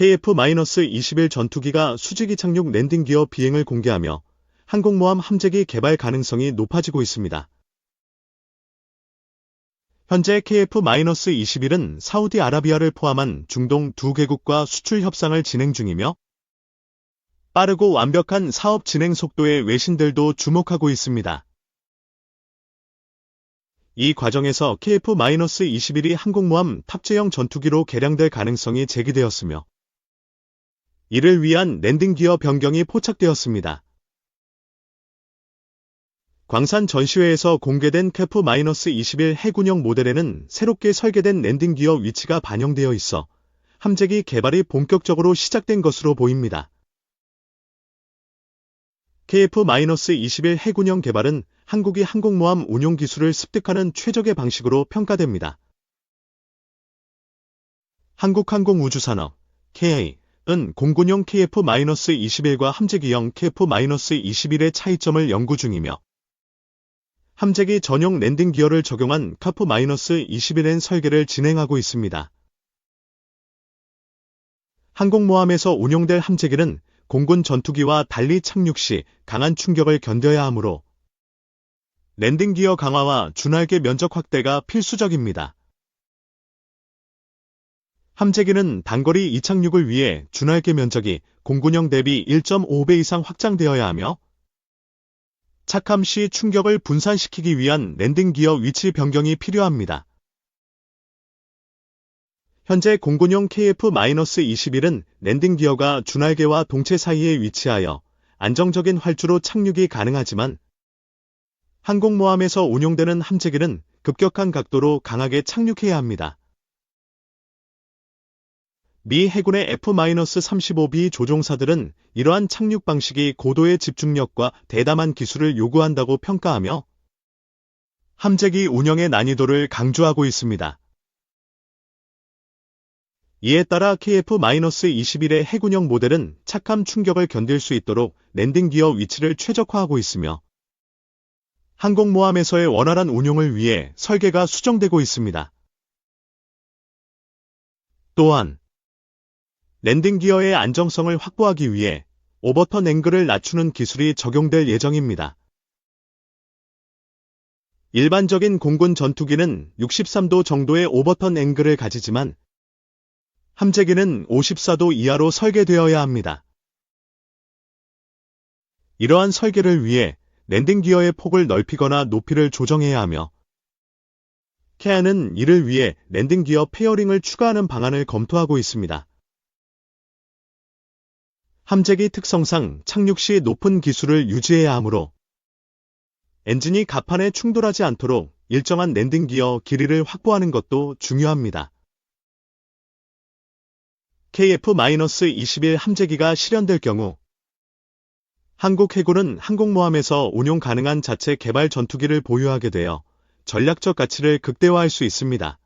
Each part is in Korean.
KF-21 전투기가 수직이 착륙 랜딩 기어 비행을 공개하며 항공모함 함재기 개발 가능성이 높아지고 있습니다. 현재 KF-21은 사우디아라비아를 포함한 중동 두 개국과 수출 협상을 진행 중이며 빠르고 완벽한 사업 진행 속도에 외신들도 주목하고 있습니다. 이 과정에서 KF-21이 항공모함 탑재형 전투기로 개량될 가능성이 제기되었으며 이를 위한 랜딩 기어 변경이 포착되었습니다. 광산 전시회에서 공개된 KF-21 해군형 모델에는 새롭게 설계된 랜딩 기어 위치가 반영되어 있어 함재기 개발이 본격적으로 시작된 것으로 보입니다. KF-21 해군형 개발은 한국이 항공모함 운용 기술을 습득하는 최적의 방식으로 평가됩니다. 한국항공우주산업 KA는 공군용 KF-21과 함재기형 KF-21의 차이점을 연구 중이며 함재기 전용 랜딩 기어를 적용한 KF-21N 설계를 진행하고 있습니다. 항공모함에서 운용될 함재기는 공군 전투기와 달리 착륙 시 강한 충격을 견뎌야 하므로 랜딩 기어 강화와 준할계 면적 확대가 필수적입니다. 함재기는 단거리 이착륙을 위해 준할계 면적이 공군형 대비 1.5배 이상 확장되어야 하며 착함 시 충격을 분산시키기 위한 랜딩 기어 위치 변경이 필요합니다. 현재 공군용 KF-21은 랜딩 기어가 준할계와 동체 사이에 위치하여 안정적인 활주로 착륙이 가능하지만 항공모함에서 운용되는 함재기는 급격한 각도로 강하게 착륙해야 합니다. 미 해군의 F-35B 조종사들은 이러한 착륙 방식이 고도의 집중력과 대담한 기술을 요구한다고 평가하며 함재기 운영의 난이도를 강조하고 있습니다. 이에 따라 KF-21의 해군형 모델은 착함 충격을 견딜 수 있도록 랜딩 기어 위치를 최적화하고 있으며 항공모함에서의 원활한 운용을 위해 설계가 수정되고 있습니다. 또한 랜딩 기어의 안정성을 확보하기 위해 오버턴 앵글을 낮추는 기술이 적용될 예정입니다. 일반적인 공군 전투기는 63도 정도의 오버턴 앵글을 가지지만 함재기는 54도 이하로 설계되어야 합니다. 이러한 설계를 위해 랜딩 기어의 폭을 넓히거나 높이를 조정해야 하며 캐안은 이를 위해 랜딩 기어 페어링을 추가하는 방안을 검토하고 있습니다. 함재기 특성상 착륙 시 높은 기술을 유지해야 하므로 엔진이 갑판에 충돌하지 않도록 일정한 랜딩 기어 길이를 확보하는 것도 중요합니다. KF-21 함재기가 실현될 경우 한국 해군은 항공모함에서 운용 가능한 자체 개발 전투기를 보유하게 되어 전략적 가치를 극대화할 수 있습니다.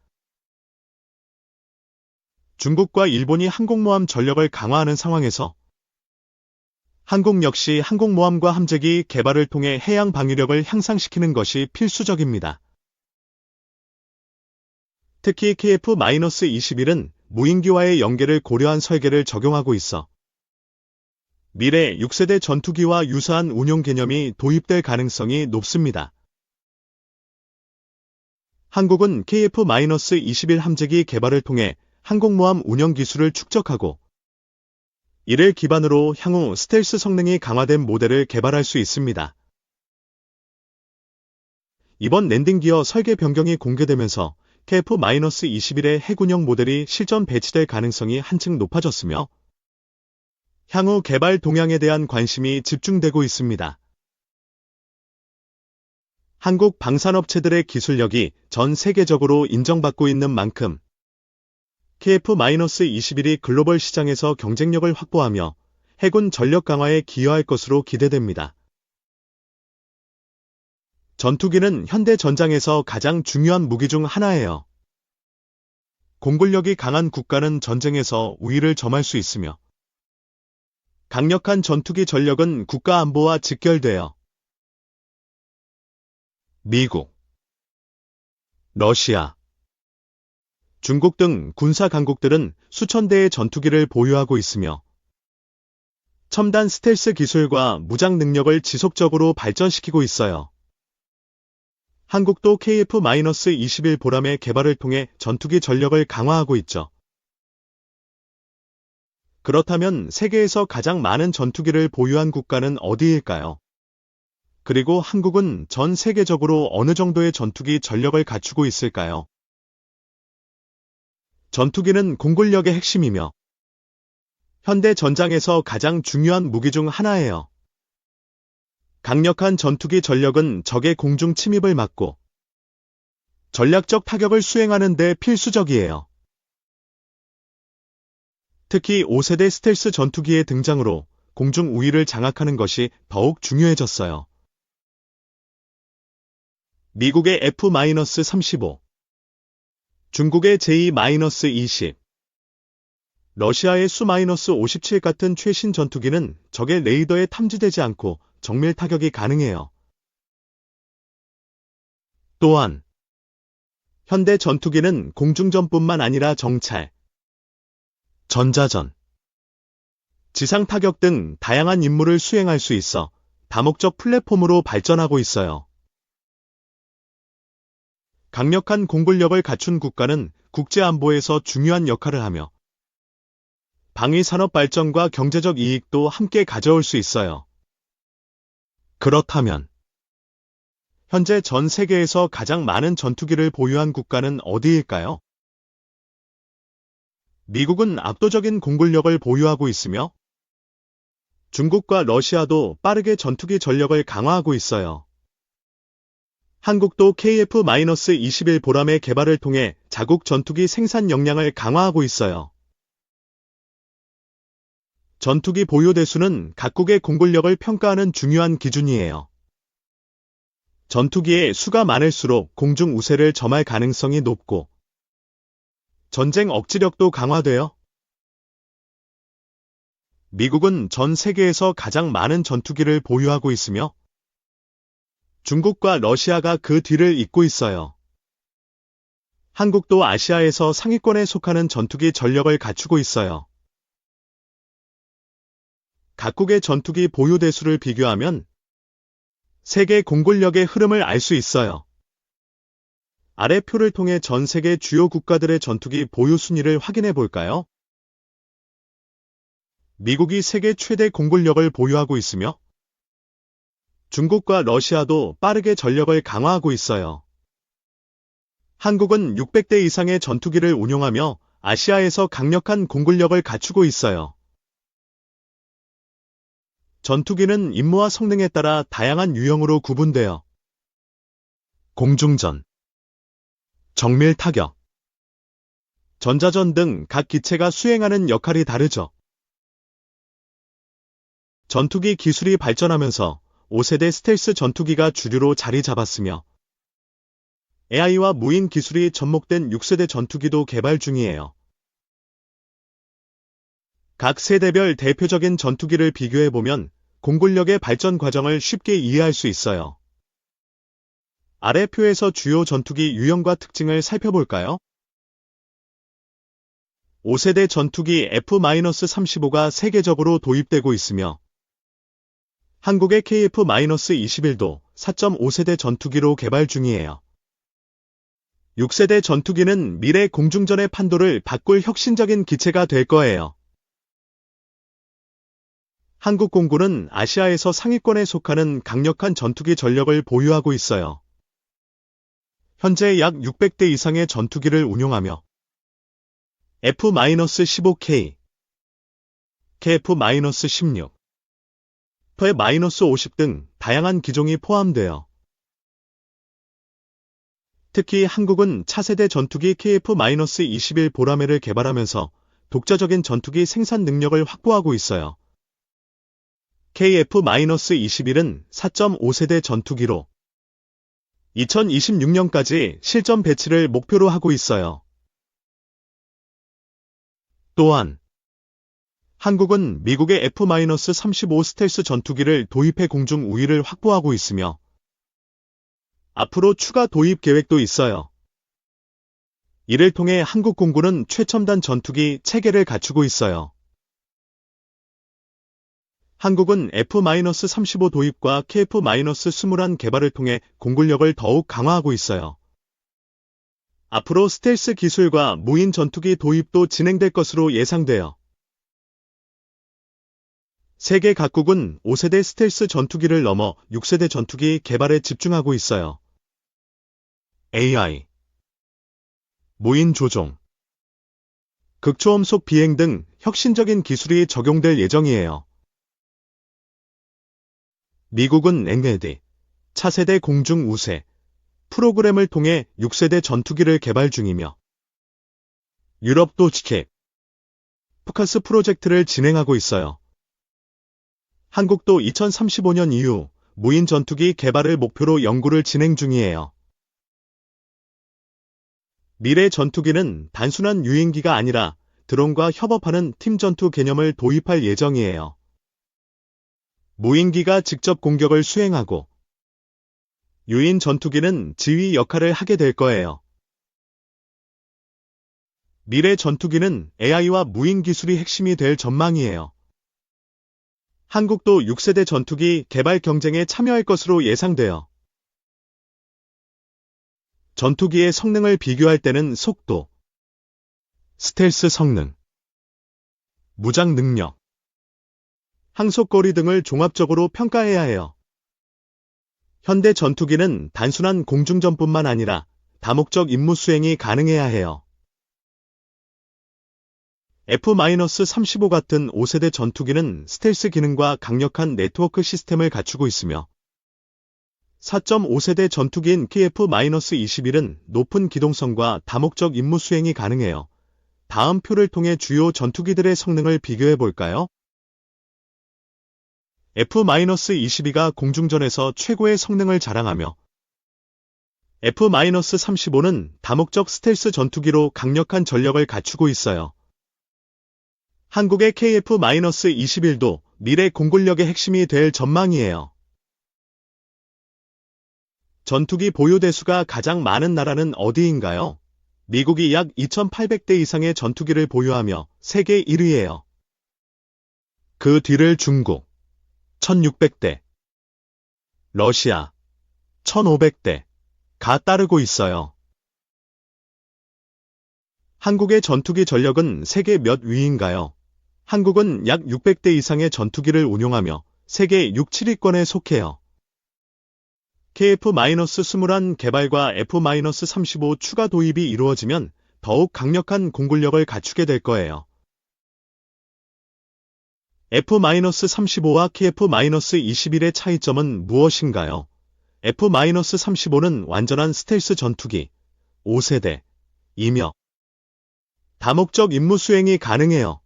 중국과 일본이 항공모함 전력을 강화하는 상황에서 한국 역시 항공모함과 함재기 개발을 통해 해양 방위력을 향상시키는 것이 필수적입니다. 특히 KF-21은 무인기와의 연계를 고려한 설계를 적용하고 있어 미래 6세대 전투기와 유사한 운용 개념이 도입될 가능성이 높습니다. 한국은 KF-21 함재기 개발을 통해 항공모함 운영 기술을 축적하고 이를 기반으로 향후 스텔스 성능이 강화된 모델을 개발할 수 있습니다. 이번 랜딩 기어 설계 변경이 공개되면서 KF-21의 해군형 모델이 실전 배치될 가능성이 한층 높아졌으며 향후 개발 동향에 대한 관심이 집중되고 있습니다. 한국 방산업체들의 기술력이 전 세계적으로 인정받고 있는 만큼 KF-21이 글로벌 시장에서 경쟁력을 확보하며 해군 전력 강화에 기여할 것으로 기대됩니다. 전투기는 현대 전장에서 가장 중요한 무기 중 하나예요. 공군력이 강한 국가는 전쟁에서 우위를 점할 수 있으며 강력한 전투기 전력은 국가 안보와 직결되어 미국, 러시아, 중국 등 군사 강국들은 수천 대의 전투기를 보유하고 있으며 첨단 스텔스 기술과 무장 능력을 지속적으로 발전시키고 있어요. 한국도 KF-21 보람의 개발을 통해 전투기 전력을 강화하고 있죠. 그렇다면 세계에서 가장 많은 전투기를 보유한 국가는 어디일까요? 그리고 한국은 전 세계적으로 어느 정도의 전투기 전력을 갖추고 있을까요? 전투기는 공군력의 핵심이며 현대 전장에서 가장 중요한 무기 중 하나예요. 강력한 전투기 전력은 적의 공중 침입을 막고 전략적 타격을 수행하는 데 필수적이에요. 특히 5세대 스텔스 전투기의 등장으로 공중 우위를 장악하는 것이 더욱 중요해졌어요. 미국의 F-35, 중국의 J-20, 러시아의 Su-57 같은 최신 전투기는 적의 레이더에 탐지되지 않고 정밀 타격이 가능해요. 또한 현대 전투기는 공중전뿐만 아니라 정찰, 전자전, 지상 타격 등 다양한 임무를 수행할 수 있어 다목적 플랫폼으로 발전하고 있어요. 강력한 공군력을 갖춘 국가는 국제안보에서 중요한 역할을 하며 방위산업 발전과 경제적 이익도 함께 가져올 수 있어요. 그렇다면 현재 전 세계에서 가장 많은 전투기를 보유한 국가는 어디일까요? 미국은 압도적인 공군력을 보유하고 있으며 중국과 러시아도 빠르게 전투기 전력을 강화하고 있어요. 한국도 KF-21 보람의 개발을 통해 자국 전투기 생산 역량을 강화하고 있어요. 전투기 보유 대수는 각국의 공군력을 평가하는 중요한 기준이에요. 전투기의 수가 많을수록 공중 우세를 점할 가능성이 높고 전쟁 억지력도 강화되어 미국은 전 세계에서 가장 많은 전투기를 보유하고 있으며 중국과 러시아가 그 뒤를 잇고 있어요. 한국도 아시아에서 상위권에 속하는 전투기 전력을 갖추고 있어요. 각국의 전투기 보유 대수를 비교하면 세계 공군력의 흐름을 알 수 있어요. 아래 표를 통해 전 세계 주요 국가들의 전투기 보유 순위를 확인해 볼까요? 미국이 세계 최대 공군력을 보유하고 있으며 중국과 러시아도 빠르게 전력을 강화하고 있어요. 한국은 600대 이상의 전투기를 운용하며 아시아에서 강력한 공군력을 갖추고 있어요. 전투기는 임무와 성능에 따라 다양한 유형으로 구분되어 공중전, 정밀 타격, 전자전 등 각 기체가 수행하는 역할이 다르죠. 전투기 기술이 발전하면서 5세대 스텔스 전투기가 주류로 자리 잡았으며 AI와 무인 기술이 접목된 6세대 전투기도 개발 중이에요. 각 세대별 대표적인 전투기를 비교해보면 공군력의 발전 과정을 쉽게 이해할 수 있어요. 아래 표에서 주요 전투기 유형과 특징을 살펴볼까요? 5세대 전투기 F-35가 세계적으로 도입되고 있으며 한국의 KF-21도 4.5세대 전투기로 개발 중이에요. 6세대 전투기는 미래 공중전의 판도를 바꿀 혁신적인 기체가 될 거예요. 한국 공군은 아시아에서 상위권에 속하는 강력한 전투기 전력을 보유하고 있어요. 현재 약 600대 이상의 전투기를 운용하며 F-15K, KF-16, F-50 등 다양한 기종이 포함되어 특히 한국은 차세대 전투기 KF-21 보라매를 개발하면서 독자적인 전투기 생산 능력을 확보하고 있어요. KF-21은 4.5세대 전투기로 2026년까지 실전 배치를 목표로 하고 있어요. 또한 한국은 미국의 F-35 스텔스 전투기를 도입해 공중 우위를 확보하고 있으며 앞으로 추가 도입 계획도 있어요. 이를 통해 한국 공군은 최첨단 전투기 체계를 갖추고 있어요. 한국은 F-35 도입과 KF-21 개발을 통해 공군력을 더욱 강화하고 있어요. 앞으로 스텔스 기술과 무인 전투기 도입도 진행될 것으로 예상돼요. 세계 각국은 5세대 스텔스 전투기를 넘어 6세대 전투기 개발에 집중하고 있어요. AI, 무인 조종, 극초음속 비행 등 혁신적인 기술이 적용될 예정이에요. 미국은 앵헤드, 차세대 공중 우세 프로그램을 통해 6세대 전투기를 개발 중이며 유럽도 지캡, 포카스 프로젝트를 진행하고 있어요. 한국도 2035년 이후 무인 전투기 개발을 목표로 연구를 진행 중이에요. 미래 전투기는 단순한 유인기가 아니라 드론과 협업하는 팀 전투 개념을 도입할 예정이에요. 무인기가 직접 공격을 수행하고 유인 전투기는 지휘 역할을 하게 될 거예요. 미래 전투기는 AI와 무인 기술이 핵심이 될 전망이에요. 한국도 6세대 전투기 개발 경쟁에 참여할 것으로 예상돼요. 전투기의 성능을 비교할 때는 속도, 스텔스 성능, 무장 능력, 항속거리 등을 종합적으로 평가해야 해요. 현대 전투기는 단순한 공중전뿐만 아니라 다목적 임무 수행이 가능해야 해요. F-35 같은 5세대 전투기는 스텔스 기능과 강력한 네트워크 시스템을 갖추고 있으며 4.5세대 전투기인 KF-21은 높은 기동성과 다목적 임무 수행이 가능해요. 다음 표를 통해 주요 전투기들의 성능을 비교해 볼까요? F-22가 공중전에서 최고의 성능을 자랑하며 F-35는 다목적 스텔스 전투기로 강력한 전력을 갖추고 있어요. 한국의 KF-21도 미래 공군력의 핵심이 될 전망이에요. 전투기 보유 대수가 가장 많은 나라는 어디인가요? 미국이 약 2,800대 이상의 전투기를 보유하며 세계 1위예요. 그 뒤를 중국, 1,600대, 러시아, 1,500대가 따르고 있어요. 한국의 전투기 전력은 세계 몇 위인가요? 한국은 약 600대 이상의 전투기를 운용하며 세계 6, 7위권에 속해요. KF-21 개발과 F-35 추가 도입이 이루어지면 더욱 강력한 공군력을 갖추게 될 거예요. F-35와 KF-21의 차이점은 무엇인가요? F-35는 완전한 스텔스 전투기, 5세대이며 다목적 임무 수행이 가능해요.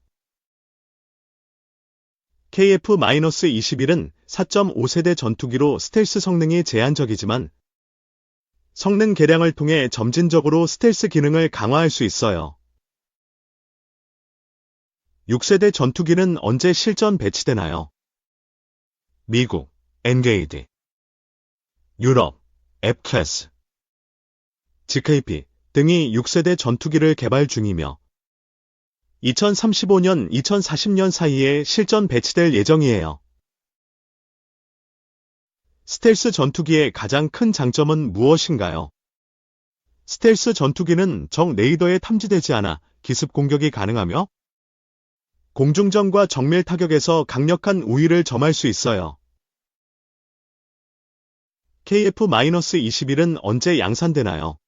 KF-21은 4.5세대 전투기로 스텔스 성능이 제한적이지만 성능 개량을 통해 점진적으로 스텔스 기능을 강화할 수 있어요. 6세대 전투기는 언제 실전 배치되나요? 미국, 엔게이드, 유럽, F-클래스, GKP 등이 6세대 전투기를 개발 중이며 2035년, 2040년 사이에 실전 배치될 예정이에요. 스텔스 전투기의 가장 큰 장점은 무엇인가요? 스텔스 전투기는 적 레이더에 탐지되지 않아 기습 공격이 가능하며 공중전과 정밀 타격에서 강력한 우위를 점할 수 있어요. KF-21은 언제 양산되나요?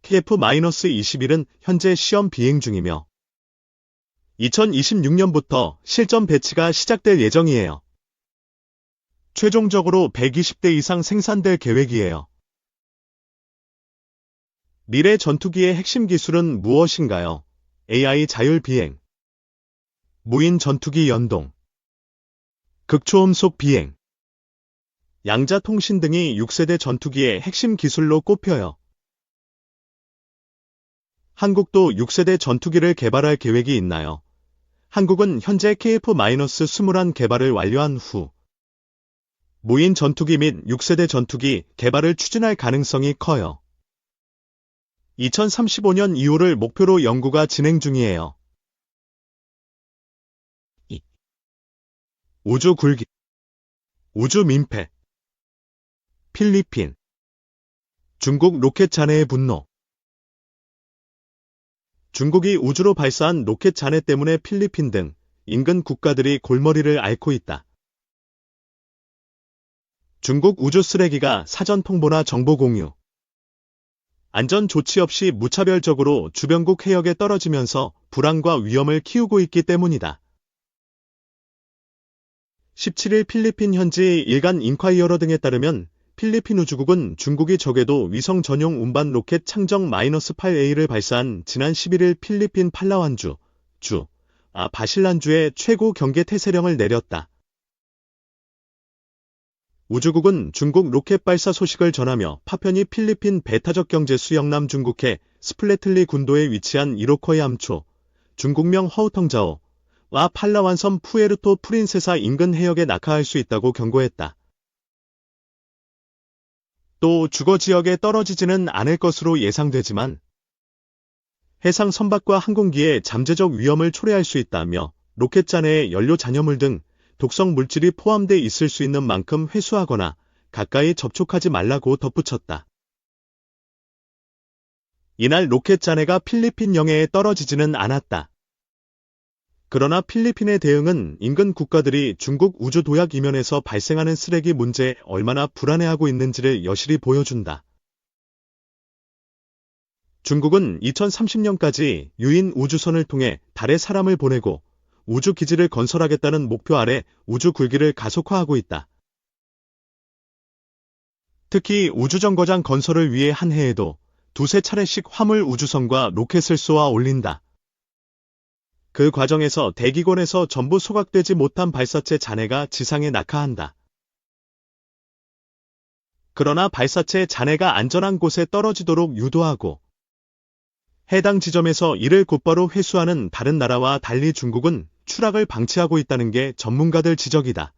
KF-21은 현재 시험 비행 중이며 2026년부터 실전 배치가 시작될 예정이에요. 최종적으로 120대 이상 생산될 계획이에요. 미래 전투기의 핵심 기술은 무엇인가요? AI 자율 비행, 무인 전투기 연동, 극초음속 비행, 양자 통신 등이 6세대 전투기의 핵심 기술로 꼽혀요. 한국도 6세대 전투기를 개발할 계획이 있나요? 한국은 현재 KF-21 개발을 완료한 후 무인 전투기 및 6세대 전투기 개발을 추진할 가능성이 커요. 2035년 이후를 목표로 연구가 진행 중이에요. 우주 굴기, 우주 민폐, 필리핀, 중국 로켓 잔해의 분노. 중국이 우주로 발사한 로켓 잔해 때문에 필리핀 등 인근 국가들이 골머리를 앓고 있다. 중국 우주 쓰레기가 사전 통보나 정보 공유, 안전 조치 없이 무차별적으로 주변국 해역에 떨어지면서 불안과 위험을 키우고 있기 때문이다. 17일 필리핀 현지 일간 인콰이어러 등에 따르면 필리핀 우주국은 중국이 적외도 위성 전용 운반 로켓 창정 -8A를 발사한 지난 11일 필리핀 팔라완주, 바실란주에 최고 경계 태세령을 내렸다. 우주국은 중국 로켓 발사 소식을 전하며 파편이 필리핀 배타적 경제 수역남 중국해 스플래틀리 군도에 위치한 이로코이 암초, 중국명 허우텅자오와 팔라완섬 푸에르토 프린세사 인근 해역에 낙하할 수 있다고 경고했다. 또 주거 지역에 떨어지지는 않을 것으로 예상되지만 해상 선박과 항공기에 잠재적 위험을 초래할 수 있다며 로켓 잔해에 연료 잔여물 등 독성 물질이 포함돼 있을 수 있는 만큼 회수하거나 가까이 접촉하지 말라고 덧붙였다. 이날 로켓 잔해가 필리핀 영해에 떨어지지는 않았다. 그러나 필리핀의 대응은 인근 국가들이 중국 우주 도약 이면에서 발생하는 쓰레기 문제에 얼마나 불안해하고 있는지를 여실히 보여준다. 중국은 2030년까지 유인 우주선을 통해 달에 사람을 보내고 우주 기지를 건설하겠다는 목표 아래 우주 굴기를 가속화하고 있다. 특히 우주정거장 건설을 위해 한 해에도 두세 차례씩 화물 우주선과 로켓을 쏘아 올린다. 그 과정에서 대기권에서 전부 소각되지 못한 발사체 잔해가 지상에 낙하한다. 그러나 발사체 잔해가 안전한 곳에 떨어지도록 유도하고 해당 지점에서 이를 곧바로 회수하는 다른 나라와 달리 중국은 추락을 방치하고 있다는 게 전문가들 지적이다.